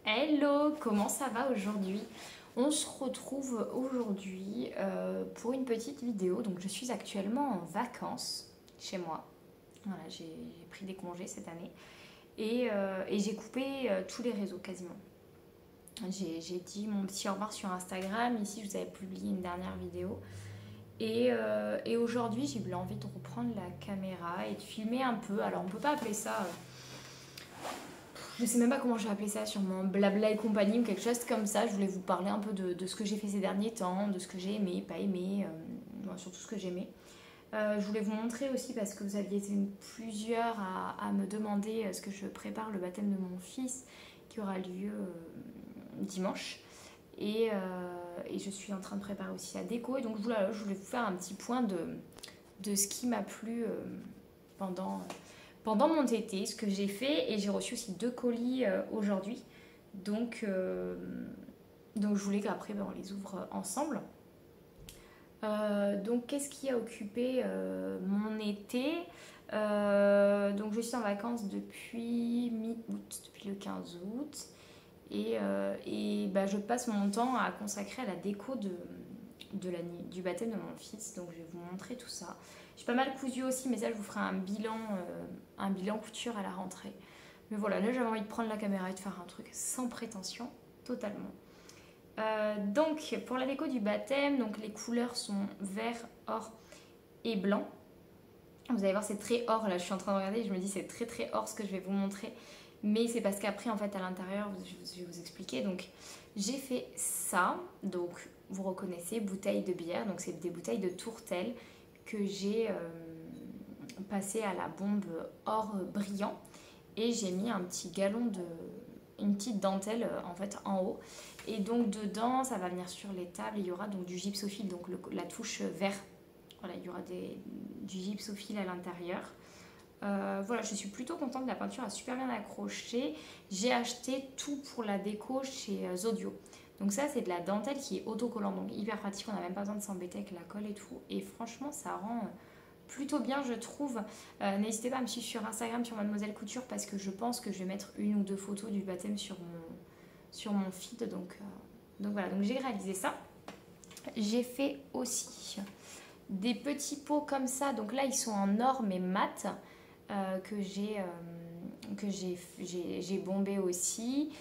Hello, comment ça va aujourd'hui? On se retrouve aujourd'hui pour une petite vidéo. Donc je suis actuellement en vacances chez moi. Voilà, j'ai pris des congés cette année et j'ai coupé tous les réseaux quasiment. J'ai dit mon petit au revoir sur Instagram. Ici, je vous avais publié une dernière vidéo. Et aujourd'hui, j'ai eu envie de reprendre la caméra et de filmer un peu. Alors, on peut pas appeler ça je sais même pas comment je vais appeler ça, sûrement blabla et compagnie ou quelque chose comme ça. Je voulais vous parler un peu de ce que j'ai fait ces derniers temps, de ce que j'ai aimé, pas aimé, surtout ce que j'aimais. Je voulais vous montrer aussi parce que vous aviez été plusieurs à me demander ce que je prépare le baptême de mon fils qui aura lieu dimanche. Et je suis en train de préparer aussi la déco. Et donc voilà, je voulais vous faire un petit point de ce qui m'a plu pendant mon été, ce que j'ai fait. Et j'ai reçu aussi 2 colis aujourd'hui. Donc, euh, donc je voulais qu'après on les ouvre ensemble. Donc qu'est-ce qui a occupé mon été? Donc je suis en vacances depuis mi-août, depuis le 15 août. Et je passe mon temps à consacrer à la déco du baptême de mon fils. Donc je vais vous montrer tout ça. J'ai pas mal cousu aussi, mais ça je vous ferai un bilan couture à la rentrée. Mais voilà, là j'avais envie de prendre la caméra et de faire un truc sans prétention, totalement. Donc pour la déco du baptême, donc les couleurs sont vert, or et blanc. Vous allez voir c'est très or, là je suis en train de regarder et je me dis c'est très très or ce que je vais vous montrer. Mais c'est parce qu'après en fait à l'intérieur, je vais vous expliquer. Donc j'ai fait ça, donc vous reconnaissez bouteille de bière, donc c'est des bouteilles de tourtelle que j'ai passées à la bombe or brillant. Et j'ai mis une petite dentelle en fait en haut. Et donc dedans, ça va venir sur les tables. Il y aura donc du gypsophile, donc la touche vert. Voilà, il y aura du gypsophile à l'intérieur. Voilà, je suis plutôt contente. La peinture a super bien accroché. J'ai acheté tout pour la déco chez Zodio. Donc ça, c'est de la dentelle qui est autocollante, donc hyper pratique. On n'a même pas besoin de s'embêter avec la colle et tout. Et franchement, ça rend plutôt bien, je trouve. N'hésitez pas à me suivre sur Instagram, sur Mademoiselle Couture, parce que je pense que je vais mettre une ou deux photos du baptême sur mon feed. Donc voilà, donc j'ai réalisé ça. J'ai fait aussi des petits pots comme ça. Donc là, ils sont en or mais mat que j'ai bombé aussi.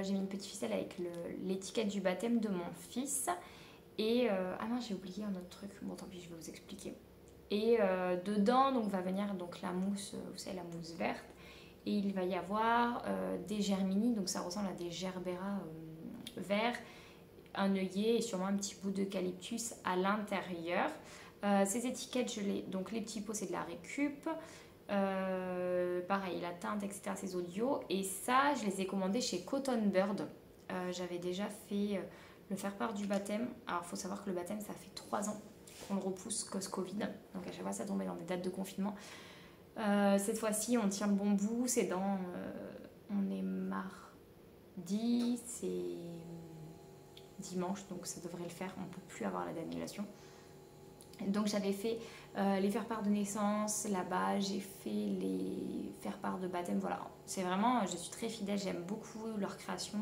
J'ai mis une petite ficelle avec l'étiquette du baptême de mon fils. Ah non, j'ai oublié un autre truc. Bon, tant pis, je vais vous expliquer. Et dedans, donc, va venir donc, la mousse, vous savez, la mousse verte. Et il va y avoir des germini, donc ça ressemble à des gerberas verts, un œillet et sûrement un petit bout d'eucalyptus à l'intérieur. Ces étiquettes, donc les petits pots, c'est de la récup. Pareil, la teinte, etc., ces audios. Et ça, je les ai commandés chez Cotton Bird. J'avais déjà fait le faire-part du baptême. Alors, il faut savoir que le baptême, ça fait 3 ans qu'on le repousse cause Covid. Donc, à chaque fois, ça tombait dans des dates de confinement. Cette fois-ci, on tient le bon bout. On est mardi, c'est dimanche, donc ça devrait le faire. On ne peut plus avoir la d'annulation. Donc j'avais fait les faire-part de naissance là-bas, j'ai fait les faire-part de baptême, voilà. C'est vraiment, je suis très fidèle, j'aime beaucoup leur création.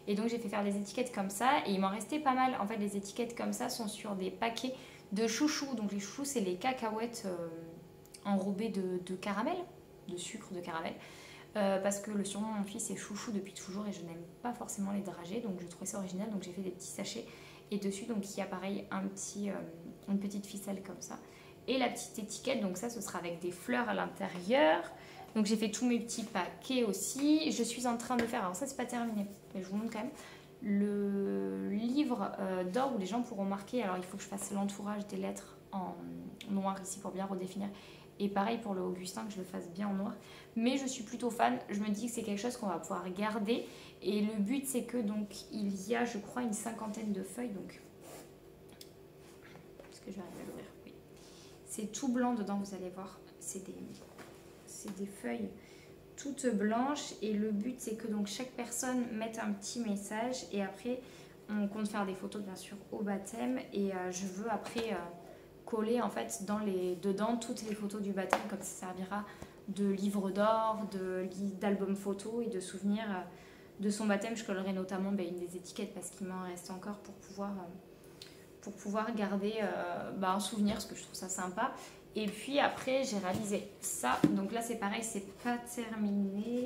Et donc j'ai fait faire des étiquettes comme ça et il m'en restait pas mal. En fait, les étiquettes comme ça sont sur des paquets de chouchous. Donc les chouchous, c'est les cacahuètes enrobées de caramel, de sucre de caramel. Parce que le surnom de mon fils est chouchou depuis toujours et je n'aime pas forcément les dragées, donc je trouvais ça original, donc j'ai fait des petits sachets. Et dessus, donc il y a pareil une petite ficelle comme ça. Et la petite étiquette, donc ça, ce sera avec des fleurs à l'intérieur. Donc j'ai fait tous mes petits paquets aussi. Je suis en train de faire, alors ça c'est pas terminé, mais je vous montre quand même, le livre d'or où les gens pourront marquer. Alors il faut que je fasse l'entourage des lettres en noir ici pour bien redéfinir. Et pareil pour le Augustin, que je le fasse bien en noir. Mais je suis plutôt fan. Je me dis que c'est quelque chose qu'on va pouvoir garder. Et le but, c'est que donc il y a, je crois, une cinquantaine de feuilles. Donc, est-ce que je vais arriver à l'ouvrir? Oui. C'est tout blanc dedans, vous allez voir. C'est des feuilles toutes blanches. Et le but, c'est que donc chaque personne mette un petit message. Et après, on compte faire des photos, bien sûr, au baptême. Et je veux après coller en fait dedans toutes les photos du baptême, comme ça servira de livre d'or, d'album photo et de souvenirs de son baptême, je collerai notamment une des étiquettes parce qu'il m'en reste encore pour pouvoir garder un souvenir, parce que je trouve ça sympa. Et puis après, j'ai réalisé ça. Donc là, c'est pareil, c'est pas terminé.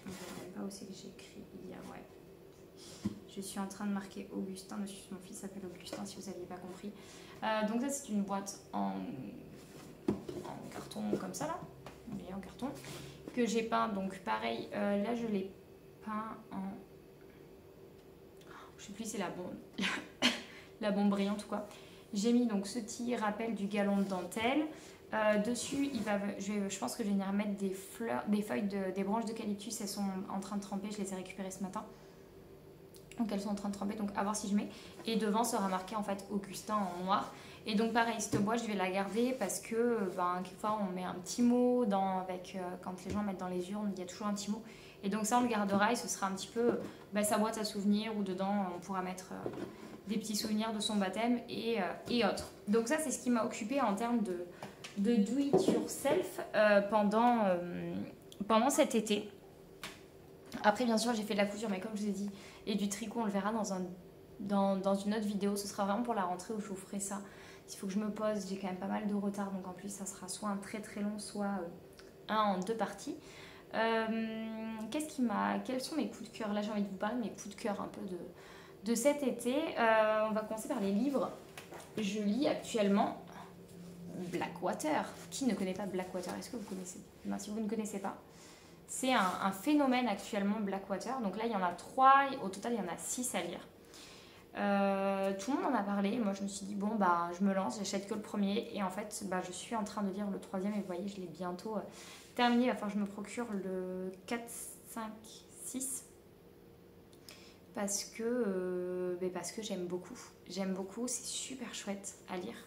Je ne sais même pas où c'est que j'ai écrit hier, ouais. Je suis en train de marquer Augustin. Mon fils s'appelle Augustin, si vous n'aviez pas compris. Donc ça, c'est une boîte en carton comme ça, là. Vous voyez, en carton. Que j'ai peint. Donc pareil, là, je l'ai peint en... Je sais plus, c'est la bombe. La bombe brillante ou quoi. J'ai mis donc ce petit rappel du galon de dentelle. Dessus, je pense que je vais venir mettre des feuilles, des branches d'eucalyptus. Elles sont en train de tremper. Je les ai récupérées ce matin. Donc elles sont en train de tremper. Donc à voir si je mets. Et devant sera marqué en fait Augustin en noir. Et donc pareil, cette boîte, je vais la garder parce que quelquefois on met un petit mot quand les gens mettent dans les urnes, il y a toujours un petit mot. Et donc ça, on le gardera et ce sera un petit peu sa boîte à souvenirs où dedans on pourra mettre des petits souvenirs de son baptême et autres. Donc ça, c'est ce qui m'a occupée en termes de do it yourself pendant cet été. Après, bien sûr, j'ai fait de la couture, mais comme je vous ai dit, et du tricot, on le verra dans une autre vidéo. Ce sera vraiment pour la rentrée où je vous ferai ça. Il faut que je me pose, j'ai quand même pas mal de retard, donc en plus, ça sera soit un très très long, soit un en 2 parties. Quels sont mes coups de cœur? Là, j'ai envie de vous parler de mes coups de cœur un peu de cet été. On va commencer par les livres. Je lis actuellement Blackwater. Qui ne connaît pas Blackwater? Est-ce que vous connaissez? Non, si vous ne connaissez pas, c'est un phénomène actuellement, Blackwater. Donc là, il y en a 3, au total, il y en a 6 à lire. Tout le monde en a parlé. Moi, je me suis dit, bon, je me lance, j'achète que le premier. Et en fait, je suis en train de lire le 3e. Et vous voyez, je l'ai bientôt terminé. Il va falloir que je me procure le 4, 5, 6. Parce que j'aime beaucoup. J'aime beaucoup, c'est super chouette à lire.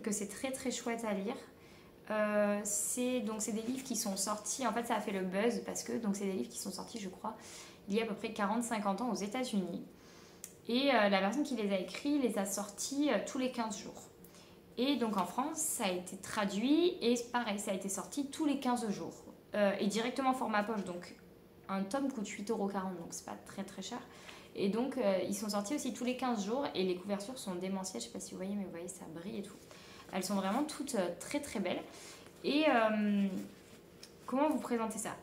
Que c'est très très chouette à lire. C'est des livres qui sont sortis, en fait ça a fait le buzz parce que c'est des livres qui sont sortis, je crois, il y a à peu près 40-50 ans aux États-Unis. Et la personne qui les a écrits les a sortis tous les 15 jours. Et donc en France, ça a été traduit et pareil, ça a été sorti tous les 15 jours. Et directement format poche, donc un tome coûte 8,40 €, donc c'est pas très très cher. Et donc ils sont sortis aussi tous les 15 jours et les couvertures sont démentielles, je sais pas si vous voyez, mais vous voyez, ça brille et tout. Elles sont vraiment toutes très très belles. Et comment vous présenter ça?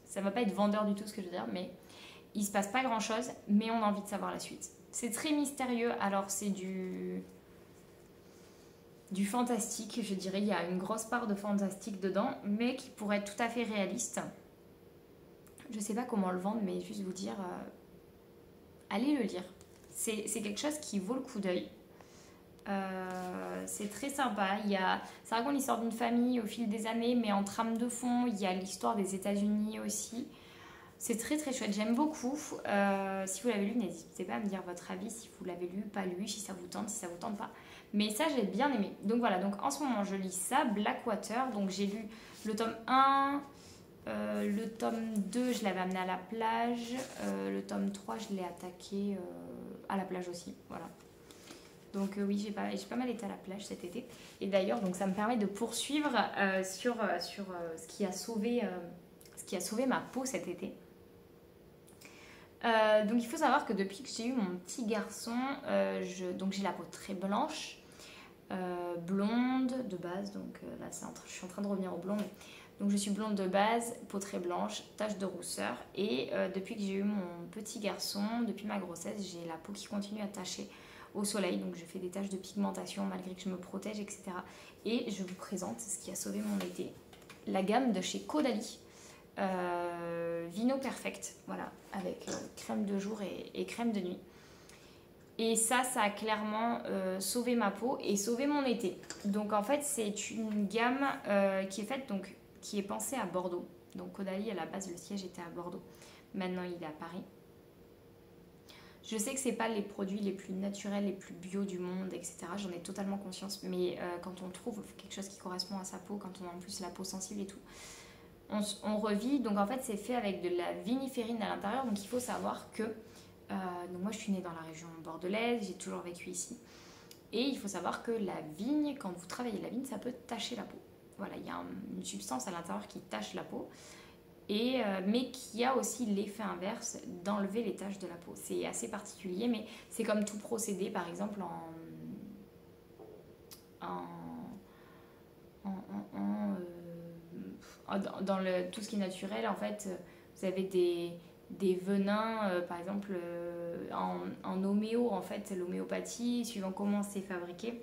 Ça va pas être vendeur du tout ce que je veux dire, mais il se passe pas grand chose, mais on a envie de savoir la suite. C'est très mystérieux, alors c'est du fantastique, je dirais. Il y a une grosse part de fantastique dedans, mais qui pourrait être tout à fait réaliste. Je sais pas comment le vendre, mais juste vous dire, allez le lire. C'est quelque chose qui vaut le coup d'œil. C'est très sympa. Ça raconte l'histoire d'une famille au fil des années, mais en trame de fond, il y a l'histoire des États-Unis aussi. C'est très très chouette, j'aime beaucoup. Si vous l'avez lu, n'hésitez pas à me dire votre avis, si vous l'avez lu, pas lu, si ça vous tente, si ça vous tente pas. Mais ça, j'ai bien aimé. Donc voilà, donc en ce moment, je lis ça, Blackwater. Donc j'ai lu le tome 1, le tome 2, je l'avais amené à la plage. Le tome 3, je l'ai attaqué à la plage aussi. Voilà. Donc oui, j'ai pas mal été à la plage cet été. Et d'ailleurs, donc ça me permet de poursuivre sur ce qui a sauvé ma peau cet été. Donc il faut savoir que depuis que j'ai eu mon petit garçon, donc j'ai la peau très blanche, blonde de base. Donc là, je suis en train de revenir au blond. Donc je suis blonde de base, peau très blanche, tache de rousseur. Et depuis que j'ai eu mon petit garçon, depuis ma grossesse, j'ai la peau qui continue à tacher au soleil. Donc je fais des taches de pigmentation malgré que je me protège, etc. Et je vous présente ce qui a sauvé mon été. La gamme de chez Caudalie. Vino Perfect, voilà, avec crème de jour et crème de nuit. Et ça a clairement sauvé ma peau et sauvé mon été. Donc en fait, c'est une gamme qui est faite, donc qui est pensée à Bordeaux. Donc Caudalie, à la base, le siège était à Bordeaux. Maintenant, il est à Paris. Je sais que c'est pas les produits les plus naturels, les plus bio du monde, etc. J'en ai totalement conscience. Mais quand on trouve quelque chose qui correspond à sa peau, quand on a en plus la peau sensible et tout, on revit. Donc en fait, c'est fait avec de la viniférine à l'intérieur. Donc il faut savoir que donc moi je suis née dans la région bordelaise, j'ai toujours vécu ici. Et il faut savoir que la vigne, quand vous travaillez la vigne, ça peut tacher la peau. Voilà, il y a une substance à l'intérieur qui tache la peau. mais qui a aussi l'effet inverse d'enlever les taches de la peau. C'est assez particulier, mais c'est comme tout procédé, par exemple dans tout ce qui est naturel, en fait, vous avez des venins, par exemple, en homéo, en fait, l'homéopathie, suivant comment c'est fabriqué.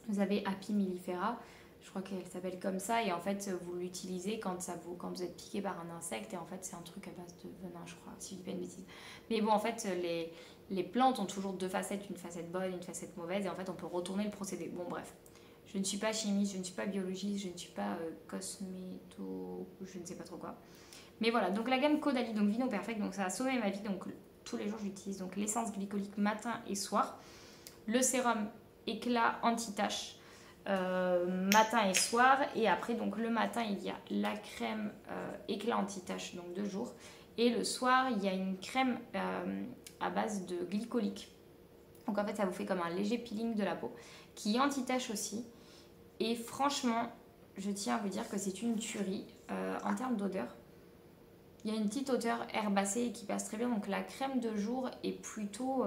Vous avez Apis mellifera, je crois qu'elle s'appelle comme ça, et en fait, vous l'utilisez quand vous êtes piqué par un insecte, et en fait, c'est un truc à base de venin, je crois, si je dis pas une bêtise. Mais bon, en fait, les plantes ont toujours deux facettes, une facette bonne, une facette mauvaise, et en fait, on peut retourner le procédé. Bon, bref. Je ne suis pas chimiste, je ne suis pas biologiste, je ne suis pas cosméto, je ne sais pas trop quoi. Mais voilà, donc la gamme Caudalie, donc Vino Perfect, donc ça a sauvé ma vie, donc tous les jours j'utilise donc l'essence glycolique matin et soir, le sérum éclat anti-tache matin et soir, et après donc le matin il y a la crème éclat anti-tache, donc 2 jours, et le soir il y a une crème à base de glycolique. Donc en fait ça vous fait comme un léger peeling de la peau qui anti-tache aussi. Et franchement, je tiens à vous dire que c'est une tuerie en termes d'odeur. Il y a une petite odeur herbacée qui passe très bien. Donc la crème de jour est plutôt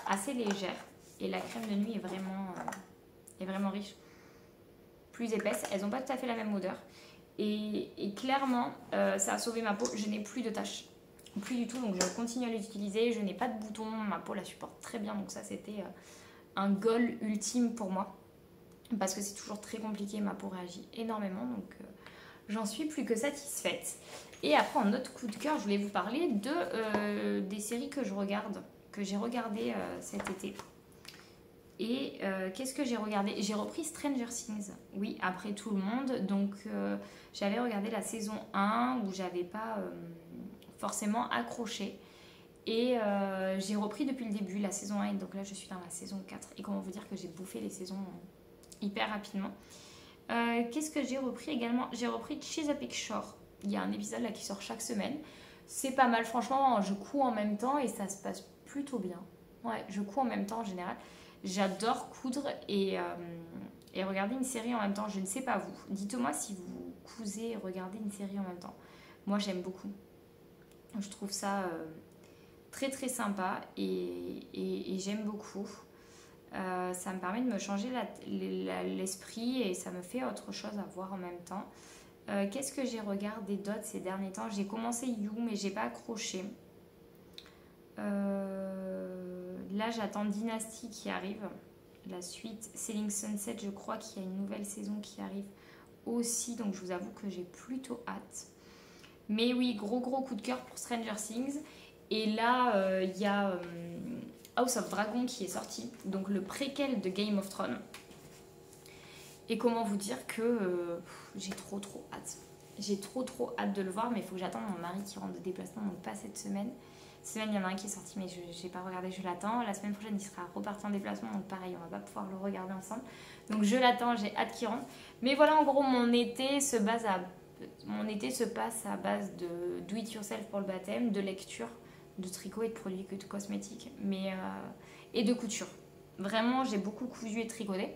assez légère. Et la crème de nuit est vraiment riche. Plus épaisse. Elles n'ont pas tout à fait la même odeur. Et clairement, ça a sauvé ma peau. Je n'ai plus de taches. Plus du tout. Donc je continue à l'utiliser. Je n'ai pas de boutons. Ma peau la supporte très bien. Donc ça, c'était un goal ultime pour moi. Parce que c'est toujours très compliqué, ma peau réagit énormément, donc j'en suis plus que satisfaite. Et après, en autre coup de cœur, je voulais vous parler des séries que j'ai regardées cet été. Et qu'est-ce que j'ai regardé? J'ai repris Stranger Things, oui, après tout le monde. Donc j'avais regardé la saison 1 où j'avais pas forcément accroché. Et j'ai repris depuis le début la saison 1, et donc là je suis dans la saison 4. Et comment vous dire que j'ai bouffé les saisons hyper rapidement. Qu'est-ce que j'ai repris également? J'ai repris Chesapeake Shore. Il y a un épisode là qui sort chaque semaine. C'est pas mal, franchement, je couds en même temps et ça se passe plutôt bien. Ouais, je couds en même temps en général. J'adore coudre et regarder une série en même temps. Je ne sais pas vous. Dites-moi si vous cousez et regardez une série en même temps. Moi, j'aime beaucoup. Je trouve ça très très sympa et j'aime beaucoup. Ça me permet de me changer l'esprit et ça me fait autre chose à voir en même temps. Qu'est-ce que j'ai regardé d'autre ces derniers temps? J'ai commencé You mais j'ai pas accroché. Là j'attends Dynasty qui arrive, la suite. Selling Sunset, je crois qu'il y a une nouvelle saison qui arrive aussi, donc je vous avoue que j'ai plutôt hâte. Mais oui, gros coup de cœur pour Stranger Things. Et là il y a House of Dragon qui est sorti, donc le préquel de Game of Thrones. Et comment vous dire que j'ai trop hâte. J'ai trop hâte de le voir, mais il faut que j'attende mon mari qui rentre de déplacement, donc pas cette semaine. Cette semaine, il y en a un qui est sorti, mais je n'ai pas regardé, je l'attends. La semaine prochaine, il sera reparti en déplacement, donc pareil, on va pas pouvoir le regarder ensemble. Donc je l'attends, j'ai hâte qu'il rentre. Mais voilà, en gros, mon été se passe à base de do it yourself pour le baptême, de lecture, de tricot et de produits cosmétiques, et de couture. Vraiment, j'ai beaucoup cousu et tricoté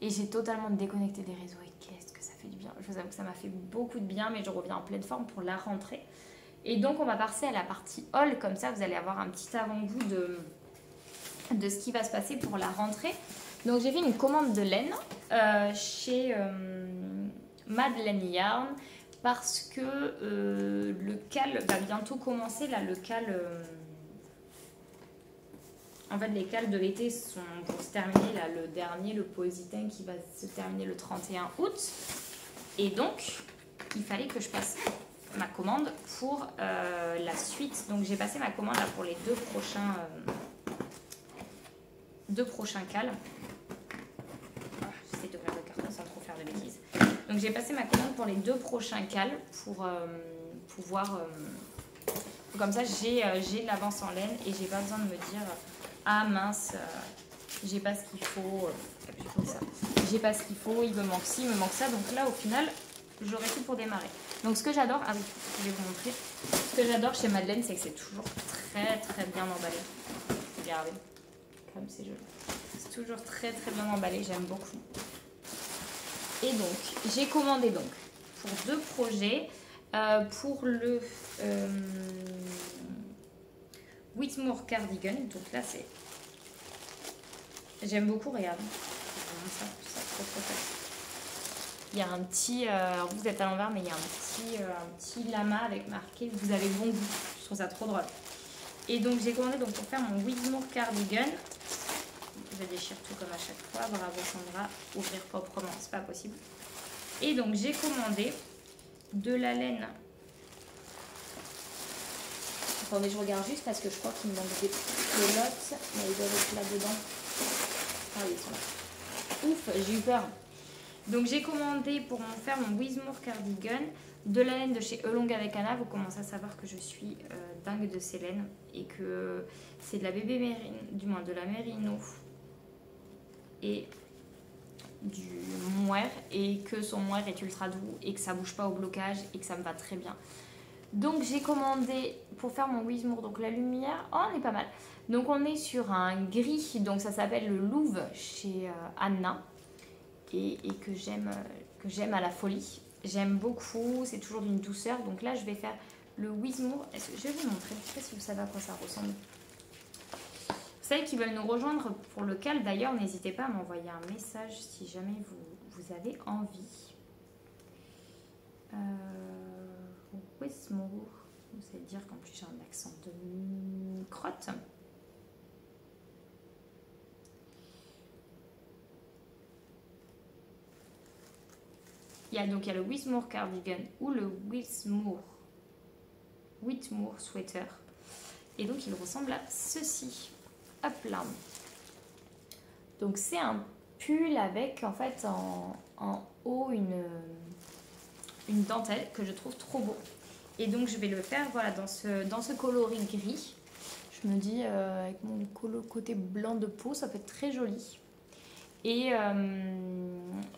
et j'ai totalement déconnecté des réseaux et qu'est-ce que ça fait du bien. Je vous avoue que ça m'a fait beaucoup de bien, mais je reviens en pleine forme pour la rentrée. Et donc on va passer à la partie haul, comme ça vous allez avoir un petit avant-goût de ce qui va se passer pour la rentrée. Donc j'ai fait une commande de laine chez Madeleine Yarn, parce que le cal va bientôt commencer. Là, le cal, en fait, les cals de l'été vont se terminer. Là, le dernier, le Positaine, qui va se terminer le 31 août. Et donc, il fallait que je passe ma commande pour la suite. Donc, j'ai passé ma commande là, pour les deux prochains cals. J'essaie d'ouvrir le carton sans trop faire de bêtises. Donc j'ai passé ma commande pour les 2 prochains cals pour pouvoir... comme ça j'ai de l'avance en laine et j'ai pas besoin de me dire ah mince, j'ai pas ce qu'il faut, j'ai pas ce qu'il faut, il me manque ci, il me manque ça. Donc là au final j'aurai tout pour démarrer. Donc ce que j'adore, ah oui, je vais vous montrer. Ce que j'adore chez Madeleine, c'est que c'est toujours très bien emballé. Regardez, comme c'est joli. C'est toujours très bien emballé, j'aime beaucoup. Et donc, j'ai commandé donc pour 2 projets Pour le Whitmore Cardigan, donc là c'est... J'aime beaucoup, regarde. Ça, trop trop chouette. Il y a un petit... alors vous êtes à l'envers, mais il y a un petit lama avec marqué « Vous avez bon goût ». Je trouve ça trop drôle. Et donc j'ai commandé donc, pour faire mon Whitmore Cardigan. Je déchire tout comme à chaque fois. Bravo Sandra. Ouvrir proprement, c'est pas possible. Et donc j'ai commandé de la laine. Attendez, je regarde juste parce que je crois qu'il me manque des pelotes. Mais ils doivent être là-dedans. Ah oui, ils sont là. Ouf, j'ai eu peur. Donc j'ai commandé pour faire mon Whitmore Cardigan de la laine de chez Elong avec Anna. Vous commencez à savoir que je suis dingue de ces laines et que c'est de la bébé mérino, du moins de la mérino et du mohair, et que son mohair est ultra doux et que ça bouge pas au blocage et que ça me va très bien. Donc j'ai commandé pour faire mon Whitmore, donc la lumière, oh on est pas mal. Donc on est sur un gris, donc ça s'appelle le Louvre chez Anna. Et que j'aime à la folie. J'aime beaucoup, c'est toujours d'une douceur. Donc là, je vais faire le Whitmore. Je vais vous montrer, je ne sais pas si vous savez à quoi ça ressemble. Vous savez qu'ils veulent nous rejoindre pour le cal. D'ailleurs, n'hésitez pas à m'envoyer un message si jamais vous avez envie. Whitmore, vous allez dire qu'en plus j'ai un accent de crotte. Il y a le Whitmore Cardigan ou le Whitmore Sweater. Et donc, il ressemble à ceci. Hop là. Donc, c'est un pull avec, en fait, en haut, une dentelle que je trouve trop beau. Et donc, je vais le faire, voilà, dans ce coloris gris. Je me dis, avec mon côté blanc de peau, ça peut être très joli. Et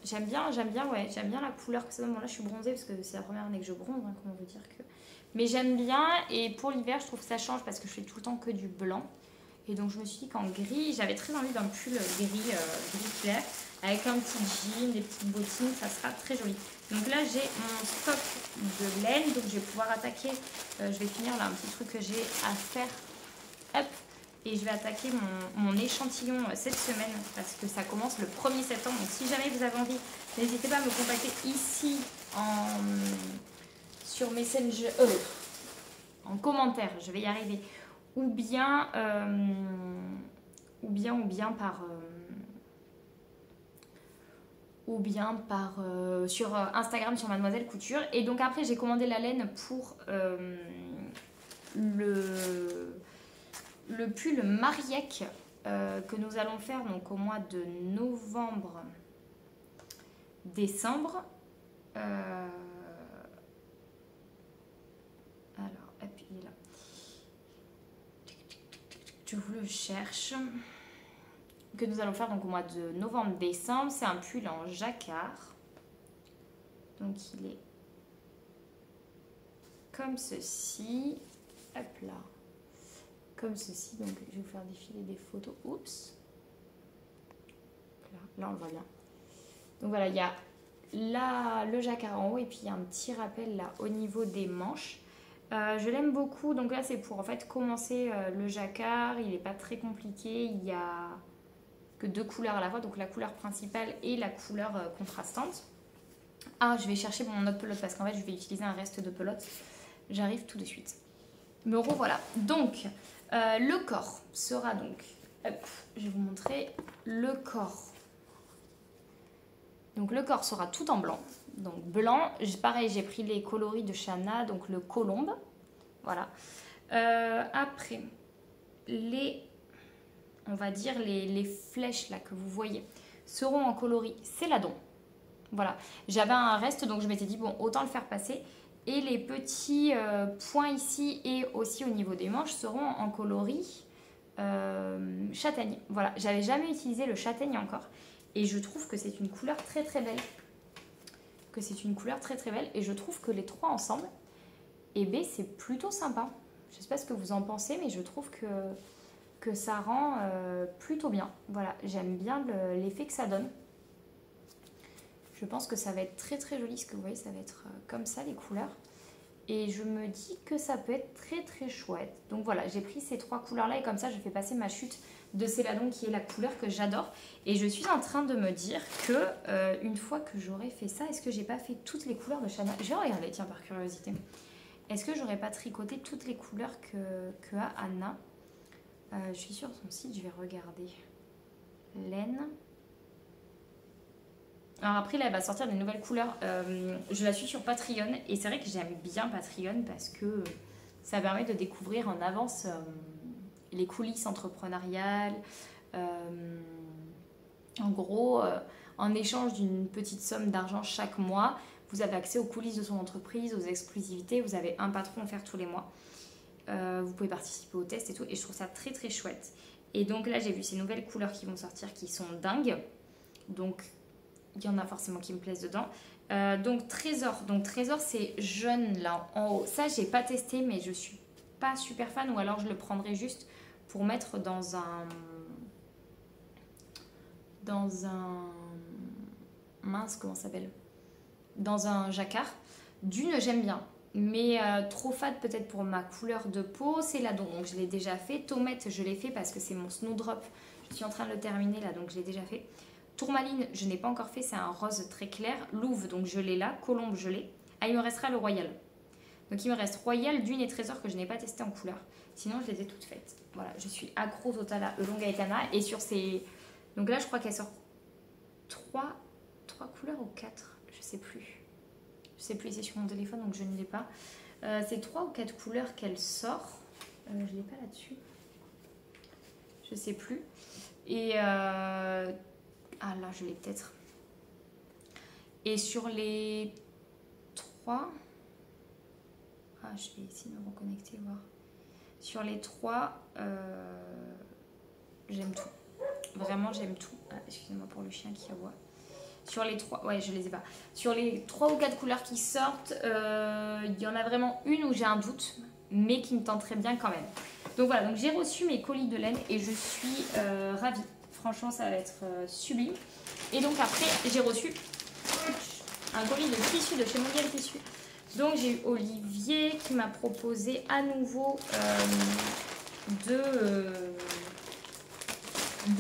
j'aime bien la couleur que ça donne. Bon, là, je suis bronzée parce que c'est la première année que je bronze, hein, comment vous dire que... Mais j'aime bien, et pour l'hiver, je trouve que ça change parce que je fais tout le temps que du blanc. Et donc, je me suis dit qu'en gris, j'avais très envie d'un pull gris clair, avec un petit jean, des petites bottines, ça sera très joli. Donc là, j'ai mon stock de laine, donc je vais pouvoir attaquer, je vais finir là un petit truc que j'ai à faire. Hop! Et je vais attaquer mon échantillon cette semaine parce que ça commence le 1er septembre. Donc si jamais vous avez envie, n'hésitez pas à me contacter ici sur Messenger, en commentaire, je vais y arriver. Ou bien par sur Instagram sur Mademoiselle Couture. Et donc après j'ai commandé la laine pour le pull Mariec que nous allons faire donc au mois de novembre-décembre. Alors, hop, il est là. Je vous le cherche. Que nous allons faire donc au mois de novembre-décembre. C'est un pull en jacquard. Donc il est comme ceci. Hop là. Comme ceci, donc je vais vous faire défiler des photos. Oups. Là on le voit bien. Donc voilà, il y a là le jacquard en haut et puis il y a un petit rappel là au niveau des manches. Je l'aime beaucoup, donc là c'est pour en fait commencer le jacquard. Il n'est pas très compliqué, il n'y a que 2 couleurs à la fois, donc la couleur principale et la couleur contrastante. Ah, je vais chercher mon autre pelote parce qu'en fait je vais utiliser un reste de pelote. J'arrive tout de suite. Me revoilà. Donc le corps sera donc, hop, je vais vous montrer le corps. Donc le corps sera tout en blanc. Donc blanc, pareil, j'ai pris les coloris de Chana, donc le colombe. Voilà. Après, on va dire les flèches là que vous voyez seront en coloris céladon. Voilà. J'avais un reste, donc je m'étais dit, bon, autant le faire passer. Et les petits points ici et aussi au niveau des manches seront en coloris châtaigne. Voilà, j'avais jamais utilisé le châtaigne encore. Et je trouve que c'est une couleur très très belle. Et je trouve que les trois ensemble, eh ben, c'est plutôt sympa. Je ne sais pas ce que vous en pensez, mais je trouve que ça rend plutôt bien. Voilà, j'aime bien l'effet que ça donne. Je pense que ça va être très très joli, ce que vous voyez, ça va être comme ça les couleurs. Et je me dis que ça peut être très très chouette. Donc voilà, j'ai pris ces 3 couleurs-là et comme ça, je fais passer ma chute de Céladon qui est la couleur que j'adore. Et je suis en train de me dire que une fois que j'aurai fait ça, est-ce que j'ai pas fait toutes les couleurs de Chanel? Je vais regarder, tiens, par curiosité. Est-ce que j'aurais pas tricoté toutes les couleurs que a Anna? Je suis sur son site, je vais regarder. Laine. Alors après, là, elle va sortir des nouvelles couleurs. Je la suis sur Patreon et c'est vrai que j'aime bien Patreon parce que ça permet de découvrir en avance les coulisses entrepreneuriales. En gros, en échange d'une petite somme d'argent chaque mois, vous avez accès aux coulisses de son entreprise, aux exclusivités. Vous avez un patron offert tous les mois. Vous pouvez participer aux tests et tout. Et je trouve ça très très chouette. Et donc là, j'ai vu ces nouvelles couleurs qui vont sortir qui sont dingues. Donc, il y en a forcément qui me plaisent dedans. Donc Trésor. Donc Trésor, c'est jaune là en haut. Ça, j'ai pas testé, mais je suis pas super fan. Ou alors, je le prendrai juste pour mettre dans un... Mince, comment ça s'appelle? Dans un jacquard. D'une, j'aime bien. Mais trop fade peut-être pour ma couleur de peau. C'est là, donc je l'ai déjà fait. Tomate, je l'ai fait parce que c'est mon Snowdrop. Je suis en train de le terminer là, donc je l'ai déjà fait. Tourmaline, je n'ai pas encore fait, c'est un rose très clair. Louve, donc je l'ai là. Colombe, je l'ai. Ah, il me restera le Royal. Donc il me reste Royal, Dune et Trésor que je n'ai pas testé en couleur. Sinon, je les ai toutes faites. Voilà, je suis accro total à Elonga et Kana. Et sur ces... Donc là, je crois qu'elle sort 3 couleurs ou 4, je sais plus. Je sais plus, c'est sur mon téléphone, donc je ne l'ai pas. C'est 3 ou 4 couleurs qu'elle sort. Je ne l'ai pas là-dessus. Je sais plus. Et... Ah là, je l'ai peut-être. Et sur les 3... Ah, je vais essayer de me reconnecter, voir. Sur les 3, j'aime tout. Vraiment, j'aime tout. Ah, excusez-moi pour le chien qui aboie. Sur les 3... Ouais, je les ai pas. Sur les 3 ou 4 couleurs qui sortent, il y en a vraiment une où j'ai un doute, mais qui me tenterait bien quand même. Donc voilà, donc j'ai reçu mes colis de laine et je suis ravie. Franchement, ça va être sublime. Et donc après, j'ai reçu un colis de tissu de chez Mondial Tissu. Donc j'ai eu Olivier qui m'a proposé à nouveau de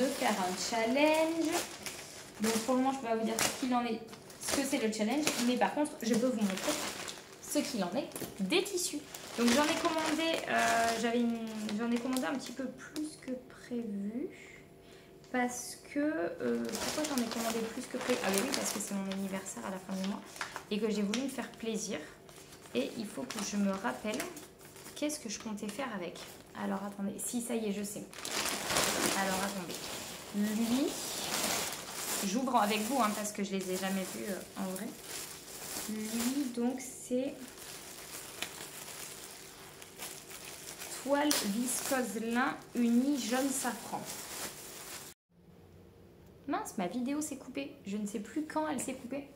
faire un challenge. Donc pour le moment, je ne peux pas vous dire ce que c'est le challenge. Mais par contre, je peux vous montrer ce qu'il en est des tissus. Donc j'en ai commandé, j'en ai commandé un petit peu plus que prévu. Parce que... pourquoi j'en ai commandé plus que prévu? Ah oui, parce que c'est mon anniversaire à la fin du mois. Et que j'ai voulu me faire plaisir. Et il faut que je me rappelle qu'est-ce que je comptais faire avec. Alors attendez, si ça y est, je sais. Alors attendez. Lui, j'ouvre avec vous hein, parce que je les ai jamais vus en vrai. Lui, donc c'est toile viscose lin unie jaune safran. Mince, ma vidéo s'est coupée. Je ne sais plus quand elle s'est coupée.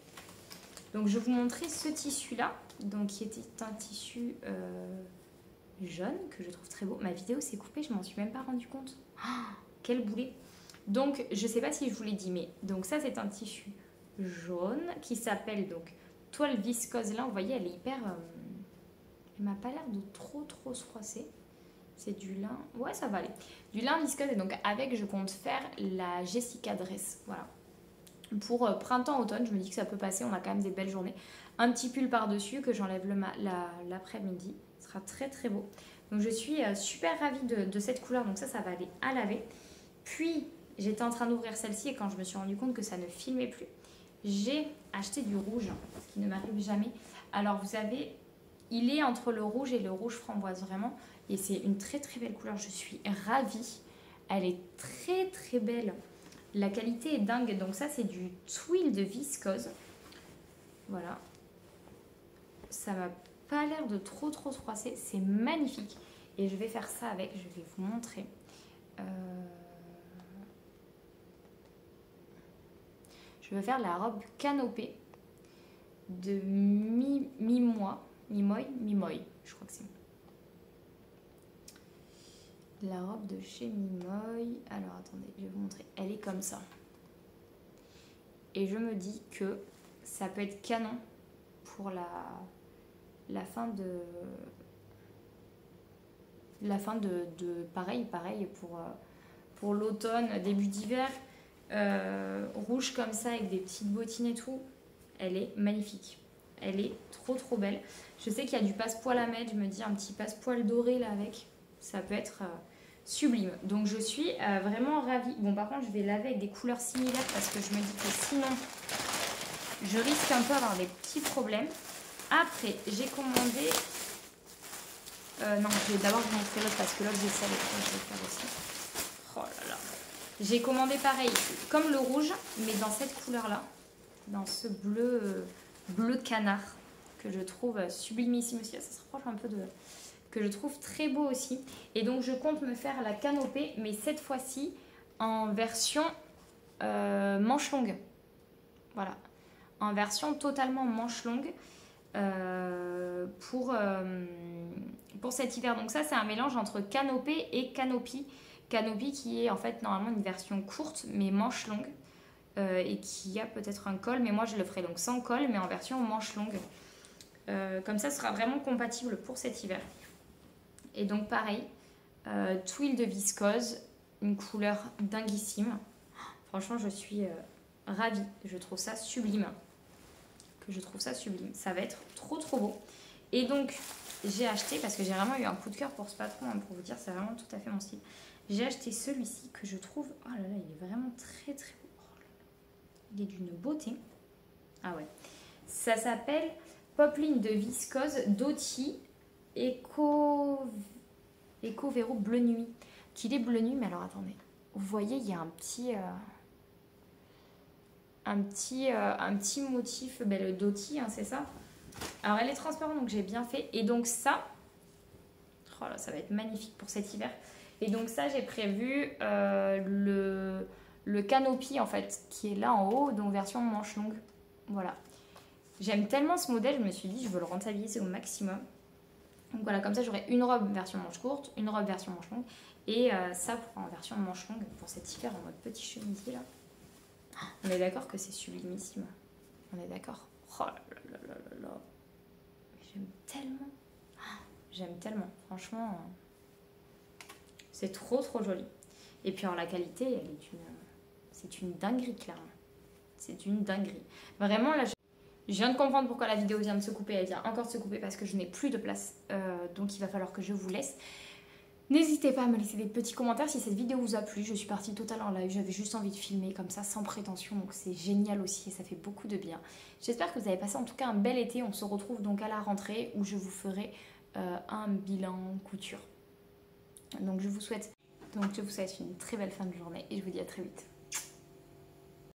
Donc, je vais vous montrer ce tissu-là. Donc, qui était un tissu jaune que je trouve très beau. Ma vidéo s'est coupée, je m'en suis même pas rendu compte. Oh, quel boulet! Donc, je sais pas si je vous l'ai dit, mais donc ça, c'est un tissu jaune qui s'appelle donc toile viscose lin. Vous voyez, elle est hyper... elle m'a pas l'air de trop se froisser. C'est du lin. Ouais, ça va aller. Du lin viscose. Et donc, avec, je compte faire la Jessica Dress. Voilà. Pour printemps-automne, je me dis que ça peut passer. On a quand même des belles journées. Un petit pull par-dessus que j'enlève l'après-midi. Ce sera très très beau. Donc, je suis super ravie de cette couleur. Donc, ça va aller à laver. Puis, j'étais en train d'ouvrir celle-ci. Et quand je me suis rendu compte que ça ne filmait plus, j'ai acheté du rouge. Ce qui ne m'arrive jamais. Alors, vous savez, il est entre le rouge et le rouge framboise. Vraiment. Et c'est une très très belle couleur, je suis ravie. Elle est très très belle. La qualité est dingue. Donc ça c'est du twill de viscose. Voilà. Ça m'a pas l'air de trop se froisser. C'est magnifique. Et je vais faire ça avec, je vais vous montrer. Je vais faire la robe canopée de Mimoy, je crois que c'est. La robe de chez Mimoy. Alors attendez, je vais vous montrer. Elle est comme ça. Et je me dis que ça peut être canon pour pareil pour l'automne, début d'hiver. Rouge comme ça avec des petites bottines et tout. Elle est magnifique. Elle est trop belle. Je sais qu'il y a du passe-poil à mettre. Je me dis un petit passe-poil doré là avec. Ça peut être sublime. Donc je suis vraiment ravie. Bon, par contre, je vais laver avec des couleurs similaires parce que je me dis que sinon, je risque un peu d'avoir des petits problèmes. Après, j'ai commandé... non, je vais d'abord vous montrer l'autre parce que l'autre, j'ai ça avec moi, je vais faire aussi. Oh là là. J'ai commandé pareil, comme le rouge, mais dans cette couleur-là. Dans ce bleu canard que je trouve sublimissime aussi. Ça se rapproche un peu de... que je trouve très beau aussi. Et donc, je compte me faire la canopée, mais cette fois-ci en version manche longue. Voilà. En version totalement manche longue. Pour cet hiver. Donc ça, c'est un mélange entre canopée et canopy. Canopy qui est en fait normalement une version courte mais manche longue et qui a peut-être un col, mais moi je le ferai donc sans col mais en version manche longue. Comme ça, ce sera vraiment compatible pour cet hiver. Et donc pareil, tuile de viscose, une couleur dinguissime. Franchement, je suis ravie. Je trouve ça sublime. Ça va être trop beau. Et donc, j'ai acheté, parce que j'ai vraiment eu un coup de cœur pour ce patron, hein, pour vous dire, c'est vraiment tout à fait mon style. J'ai acheté celui-ci que je trouve, oh là là, il est vraiment très beau. Oh là là. Il est d'une beauté. Ah ouais. Ça s'appelle Popeline de viscose Doty Eco Vero bleu nuit. Qu'il est bleu nuit, mais alors attendez. Vous voyez, il y a un petit motif, le Doty, hein, c'est ça. Alors elle est transparente, donc j'ai bien fait. Et donc ça, oh là, ça va être magnifique pour cet hiver. Et donc ça, j'ai prévu le canopy en fait, qui est là en haut, donc version manche longue. Voilà. J'aime tellement ce modèle, je me suis dit, je veux le rentabiliser au maximum. Donc voilà, comme ça, j'aurai une robe version manche courte, une robe version manche longue. Et ça en version manche longue pour cet hiver en mode petit chemisier là. On est d'accord que c'est sublimissime. On est d'accord. Oh là là là là là. J'aime tellement. J'aime tellement. Franchement, c'est trop joli. Et puis alors la qualité, elle est c'est une dinguerie clairement. C'est une dinguerie. Vraiment là, je viens de comprendre pourquoi la vidéo vient de se couper. Elle vient encore de se couper parce que je n'ai plus de place. Donc il va falloir que je vous laisse. N'hésitez pas à me laisser des petits commentaires si cette vidéo vous a plu. Je suis partie totalement en live, j'avais juste envie de filmer comme ça sans prétention, donc c'est génial aussi et ça fait beaucoup de bien. J'espère que vous avez passé en tout cas un bel été. On se retrouve donc à la rentrée où je vous ferai un bilan couture. Donc je vous souhaite une très belle fin de journée et je vous dis à très vite.